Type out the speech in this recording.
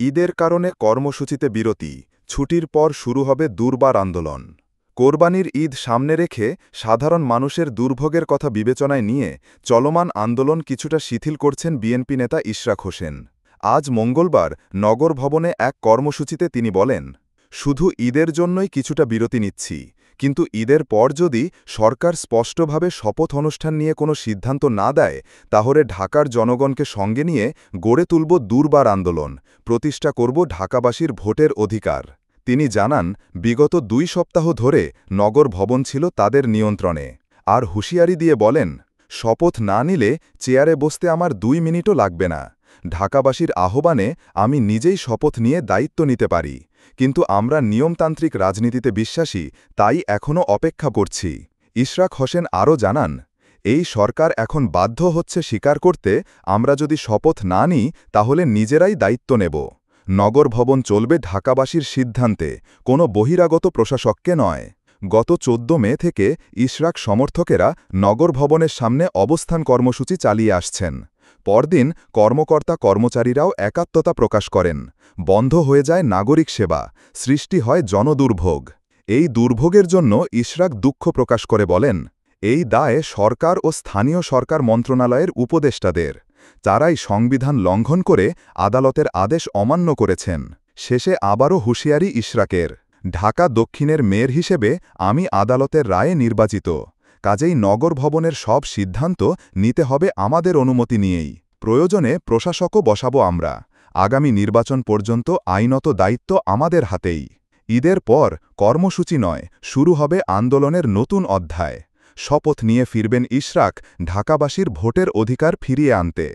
ঈদের কারণে কর্মসূচিতে বিরতি, ছুটির পর শুরু হবে দুর্বার আন্দোলন। কোরবানির ঈদ সামনে রেখে সাধারণ মানুষের দুর্ভোগের কথা বিবেচনায় নিয়ে চলমান আন্দোলন কিছুটা শিথিল করছেন বিএনপি নেতা ইশরাক হোসেন। আজ মঙ্গলবার নগর ভবনে এক কর্মসূচিতে তিনি বলেন, শুধু ঈদের জন্যই কিছুটা বিরতি নিচ্ছি, কিন্তু ঈদের পর যদি সরকার স্পষ্টভাবে শপথ অনুষ্ঠান নিয়ে কোনো সিদ্ধান্ত না দেয়, তাহলে ঢাকার জনগণকে সঙ্গে নিয়ে গড়ে তুলব দুর্বার আন্দোলন, প্রতিষ্ঠা করব ঢাকাবাসীর ভোটের অধিকার। তিনি জানান, বিগত ২ সপ্তাহ ধরে নগর ভবন ছিল তাদের নিয়ন্ত্রণে। আর হুঁশিয়ারি দিয়ে বলেন, শপথ না নিলে চেয়ারে বসতে আমার ২ মিনিটও লাগবে না। ঢাকাবাসীর আহ্বানে আমি নিজেই শপথ নিয়ে দায়িত্ব নিতে পারি, কিন্তু আমরা নিয়মতান্ত্রিক রাজনীতিতে বিশ্বাসী, তাই এখনও অপেক্ষা করছি। ইশরাক হোসেন আরও জানান, এই সরকার এখন বাধ্য হচ্ছে স্বীকার করতে, আমরা যদি শপথ না নিই তাহলে নিজেরাই দায়িত্ব নেব। নগর ভবন চলবে ঢাকাবাসীর সিদ্ধান্তে, কোনো বহিরাগত প্রশাসককে নয়। গত ১৪ মে থেকে ইশরাক সমর্থকেরা নগর ভবনের সামনে অবস্থান কর্মসূচি চালিয়ে আসছেন। পরদিন কর্মকর্তা কর্মচারীরাও একাত্মতা প্রকাশ করেন। বন্ধ হয়ে যায় নাগরিক সেবা, সৃষ্টি হয় জনদুর্ভোগ। এই দুর্ভোগের জন্য ইশরাক দুঃখ প্রকাশ করে বলেন, এই দায় সরকার ও স্থানীয় সরকার মন্ত্রণালয়ের উপদেষ্টাদের। তারাই সংবিধান লঙ্ঘন করে আদালতের আদেশ অমান্য করেছেন। শেষে আবারও হুঁশিয়ারি ইশরাকের, ঢাকা দক্ষিণের মেয়র হিসেবে আমি আদালতের রায়ে নির্বাচিত, কাজেই নগর ভবনের সব সিদ্ধান্ত নিতে হবে আমাদের অনুমতি নিয়েই। প্রয়োজনে প্রশাসকও বসাবো আমরা। আগামী নির্বাচন পর্যন্ত আইনত দায়িত্ব আমাদের হাতেই। ঈদের পর কর্মসূচি নয়, শুরু হবে আন্দোলনের নতুন অধ্যায়। শপথ নিয়ে ফিরবেন ইশরাক, ঢাকাবাসীর ভোটের অধিকার ফিরিয়ে আনতে।